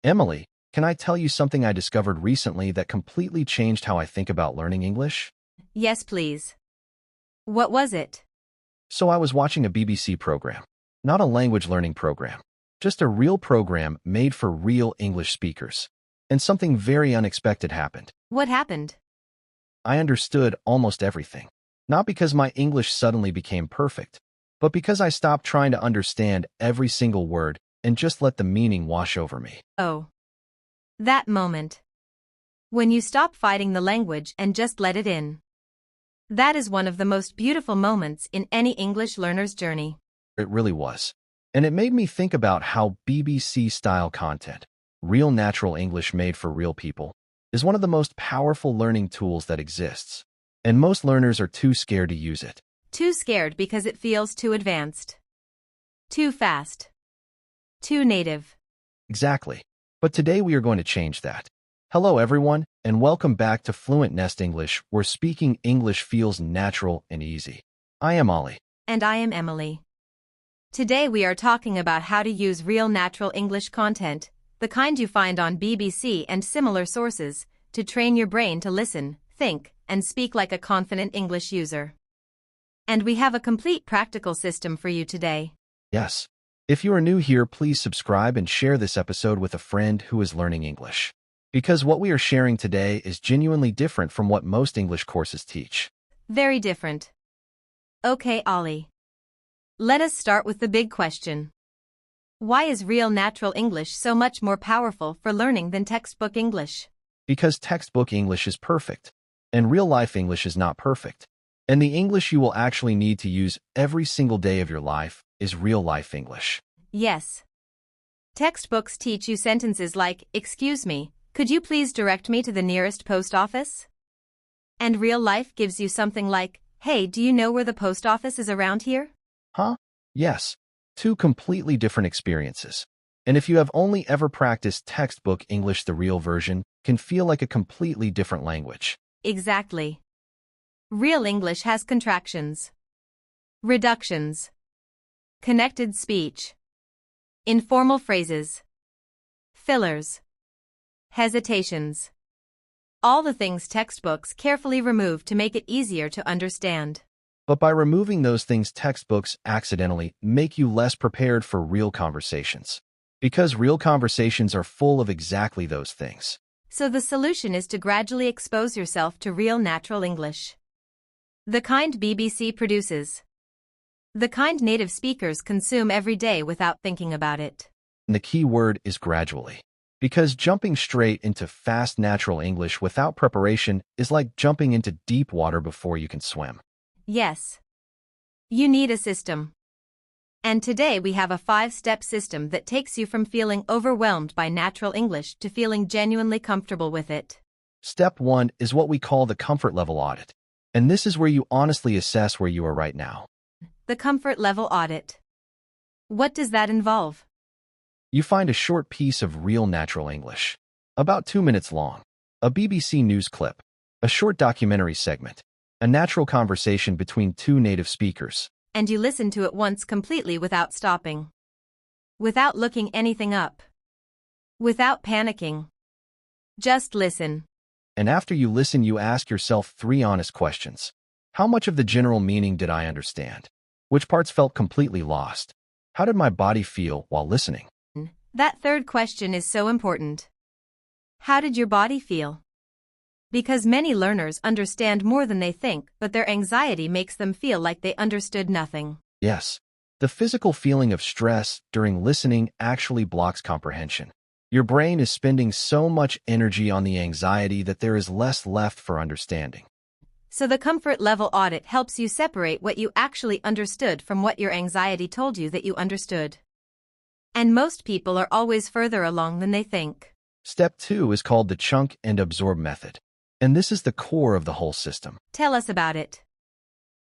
Emily, can I tell you something I discovered recently that completely changed how I think about learning English? Yes, please. What was it? So I was watching a BBC program, not a language learning program, just a real program made for real English speakers. And something very unexpected happened. What happened? I understood almost everything. Not because my English suddenly became perfect, but because I stopped trying to understand every single word and just let the meaning wash over me. Oh. That moment. When you stop fighting the language and just let it in. That is one of the most beautiful moments in any English learner's journey. It really was. And it made me think about how BBC-style content, real natural English made for real people, is one of the most powerful learning tools that exists. And most learners are too scared to use it. Too scared because it feels too advanced. Too fast. Too native. Exactly. But today we are going to change that. Hello everyone, and welcome back to Fluent Nest English, where speaking English feels natural and easy. I am Ollie. And I am Emily. Today we are talking about how to use real natural English content, the kind you find on BBC and similar sources, to train your brain to listen, think, and speak like a confident English user. And we have a complete practical system for you today. Yes. If you are new here, please subscribe and share this episode with a friend who is learning English. Because what we are sharing today is genuinely different from what most English courses teach. Very different. Okay, Ollie. Let us start with the big question. Why is real natural English so much more powerful for learning than textbook English? Because textbook English is perfect, and real-life English is not perfect. And the English you will actually need to use every single day of your life is real-life English. Yes. Textbooks teach you sentences like, "Excuse me, could you please direct me to the nearest post office?" And real life gives you something like, "Hey, do you know where the post office is around here?" Huh? Yes. Two completely different experiences. And if you have only ever practiced textbook English, the real version can feel like a completely different language. Exactly. Real English has contractions, reductions, connected speech, informal phrases, fillers, hesitations. All the things textbooks carefully remove to make it easier to understand. But by removing those things, textbooks accidentally make you less prepared for real conversations. Because real conversations are full of exactly those things. So the solution is to gradually expose yourself to real natural English. The kind BBC produces. The kind native speakers consume every day without thinking about it. And the key word is gradually. Because jumping straight into fast natural English without preparation is like jumping into deep water before you can swim. Yes. You need a system. And today we have a 5-step system that takes you from feeling overwhelmed by natural English to feeling genuinely comfortable with it. Step 1 is what we call the comfort level audit. And this is where you honestly assess where you are right now. The comfort level audit. What does that involve? You find a short piece of real natural English, about 2 minutes long, a BBC News clip, a short documentary segment, a natural conversation between two native speakers. And you listen to it once completely without stopping. Without looking anything up. Without panicking. Just listen. And after you listen, you ask yourself 3 honest questions. How much of the general meaning did I understand? Which parts felt completely lost? How did my body feel while listening? That third question is so important. How did your body feel? Because many learners understand more than they think, but their anxiety makes them feel like they understood nothing. Yes. The physical feeling of stress during listening actually blocks comprehension. Your brain is spending so much energy on the anxiety that there is less left for understanding. So the comfort level audit helps you separate what you actually understood from what your anxiety told you that you understood. And most people are always further along than they think. Step 2 is called the chunk and absorb method. And this is the core of the whole system. Tell us about it.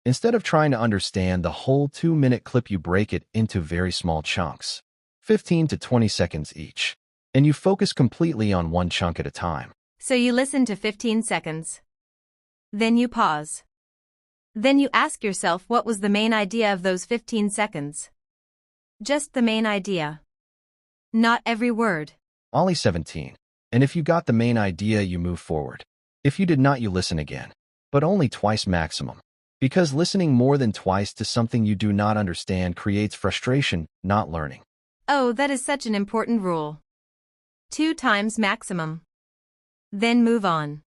Instead of trying to understand the whole 2-minute clip, you break it into very small chunks, 15 to 20 seconds each. And you focus completely on one chunk at a time. So you listen to 15 seconds. Then you pause. Then you ask yourself, what was the main idea of those 15 seconds? Just the main idea. Not every word. Ollie 17. And if you got the main idea, you move forward. If you did not, you listen again. But only twice maximum. Because listening more than twice to something you do not understand creates frustration, not learning. Oh, that is such an important rule. 2 times maximum. Then move on.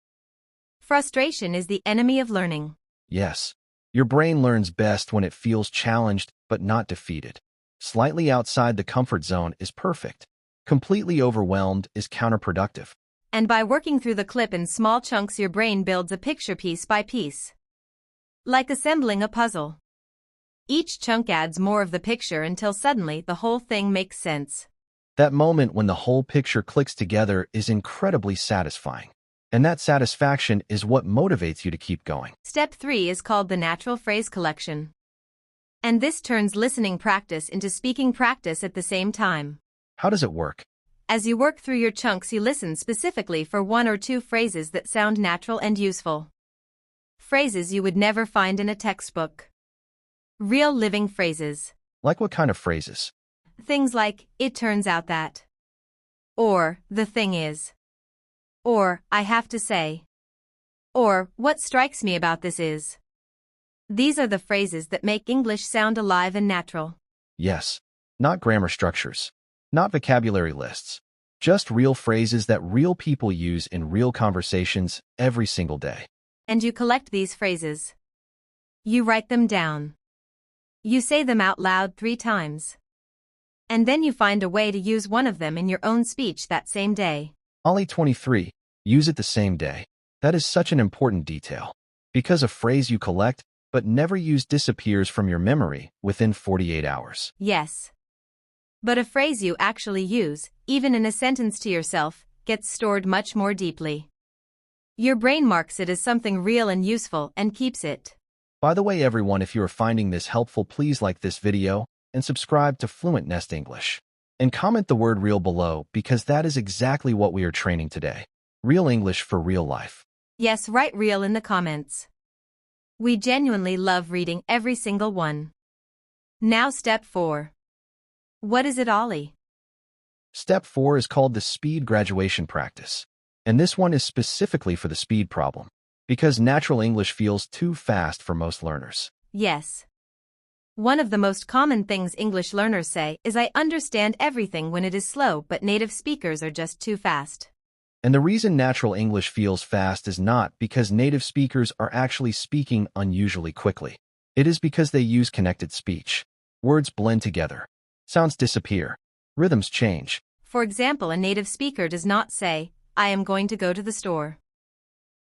Frustration is the enemy of learning. Yes. Your brain learns best when it feels challenged but not defeated. Slightly outside the comfort zone is perfect. Completely overwhelmed is counterproductive. And by working through the clip in small chunks, your brain builds a picture piece by piece. Like assembling a puzzle. Each chunk adds more of the picture until suddenly the whole thing makes sense. That moment when the whole picture clicks together is incredibly satisfying. And that satisfaction is what motivates you to keep going. Step 3 is called the natural phrase collection. And this turns listening practice into speaking practice at the same time. How does it work? As you work through your chunks, you listen specifically for 1 or 2 phrases that sound natural and useful. Phrases you would never find in a textbook. Real living phrases. Like what kind of phrases? Things like, it turns out that. Or, the thing is. Or, I have to say. Or, what strikes me about this is. These are the phrases that make English sound alive and natural. Yes. Not grammar structures. Not vocabulary lists. Just real phrases that real people use in real conversations every single day. And you collect these phrases. You write them down. You say them out loud 3 times. And then you find a way to use one of them in your own speech that same day. Ollie 23. Use it the same day. That is such an important detail. Because a phrase you collect but never use disappears from your memory within 48 hours. Yes. But a phrase you actually use, even in a sentence to yourself, gets stored much more deeply. Your brain marks it as something real and useful and keeps it. By the way, everyone, if you are finding this helpful, please like this video and subscribe to Fluent Nest English. And comment the word real below because that is exactly what we are training today. Real English for real life. Yes, write real in the comments. We genuinely love reading every single one. Now step 4. What is it, Ollie? Step 4 is called the speed graduation practice. And this one is specifically for the speed problem, because natural English feels too fast for most learners. Yes. One of the most common things English learners say is, I understand everything when it is slow, but native speakers are just too fast. And the reason natural English feels fast is not because native speakers are actually speaking unusually quickly. It is because they use connected speech. Words blend together. Sounds disappear. Rhythms change. For example, a native speaker does not say, I am going to go to the store.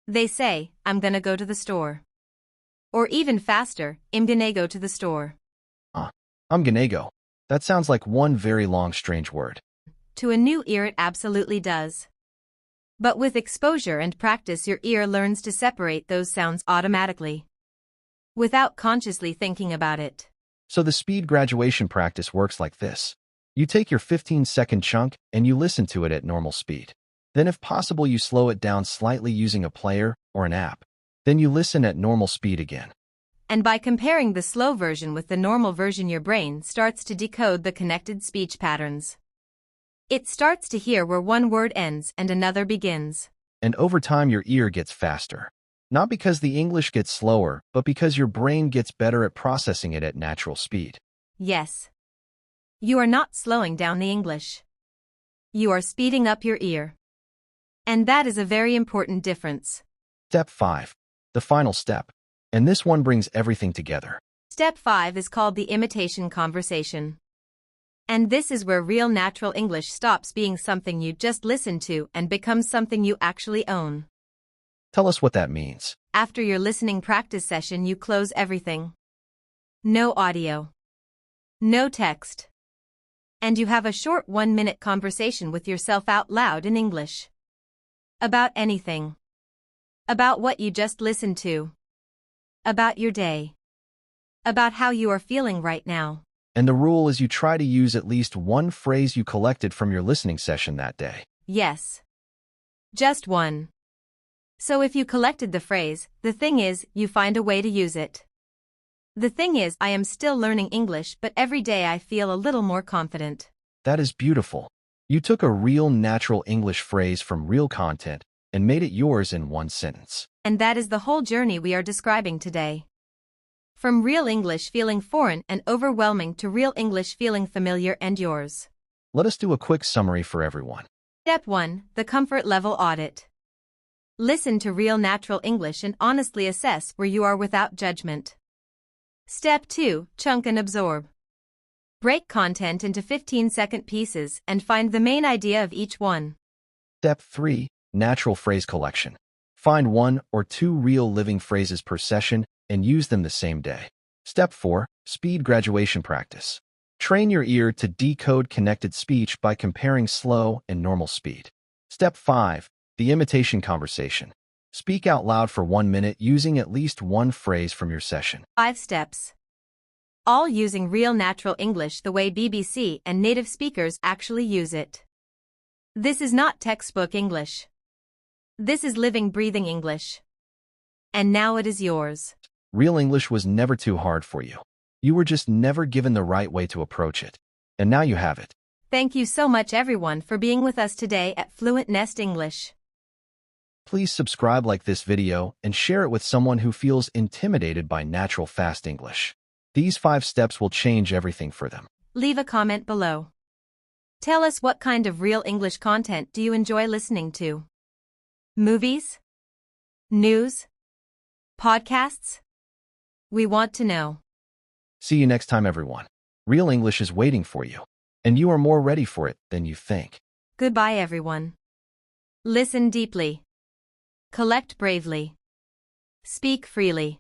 They say, I'm gonna go to the store. Or even faster, I'm gonna go to the store. I'm gonna go. That sounds like one very long, strange word. To a new ear, it absolutely does. But with exposure and practice, your ear learns to separate those sounds automatically, without consciously thinking about it. So the speed graduation practice works like this. You take your 15-second chunk and you listen to it at normal speed. Then if possible, you slow it down slightly using a player or an app. Then you listen at normal speed again. And by comparing the slow version with the normal version, your brain starts to decode the connected speech patterns. It starts to hear where one word ends and another begins. And over time, your ear gets faster. Not because the English gets slower, but because your brain gets better at processing it at natural speed. Yes. You are not slowing down the English. You are speeding up your ear. And that is a very important difference. Step 5. The final step. And this one brings everything together. Step 5 is called the imitation conversation. And this is where real natural English stops being something you just listen to and becomes something you actually own. Tell us what that means. After your listening practice session, you close everything. No audio. No text. And you have a short 1-minute conversation with yourself out loud in English. About anything. About what you just listened to. About your day. About how you are feeling right now. And the rule is you try to use at least one phrase you collected from your listening session that day. Yes. Just one. So if you collected the phrase, the thing is, you find a way to use it. The thing is, I am still learning English, but every day I feel a little more confident. That is beautiful. You took a real natural English phrase from real content and made it yours in one sentence. And that is the whole journey we are describing today. From real English feeling foreign and overwhelming to real English feeling familiar and yours. Let us do a quick summary for everyone. Step 1. The Comfort Level Audit. Listen to real natural English and honestly assess where you are without judgment. Step 2. Chunk and absorb. Break content into 15-second pieces and find the main idea of each one. Step 3. Natural phrase collection. Find 1 or 2 real living phrases per session and use them the same day. Step 4. Speed graduation practice. Train your ear to decode connected speech by comparing slow and normal speed. Step 5. The imitation conversation. Speak out loud for 1 minute using at least one phrase from your session. 5 steps. All using real natural English the way BBC and native speakers actually use it. This is not textbook English. This is living, breathing English. And now it is yours. Real English was never too hard for you. You were just never given the right way to approach it. And now you have it. Thank you so much everyone for being with us today at Fluent Nest English. Please subscribe, like this video, and share it with someone who feels intimidated by natural fast English. These 5 steps will change everything for them. Leave a comment below. Tell us what kind of real English content do you enjoy listening to? Movies? News? Podcasts? We want to know. See you next time, everyone. Real English is waiting for you, and you are more ready for it than you think. Goodbye, everyone. Listen deeply. Collect bravely. Speak freely.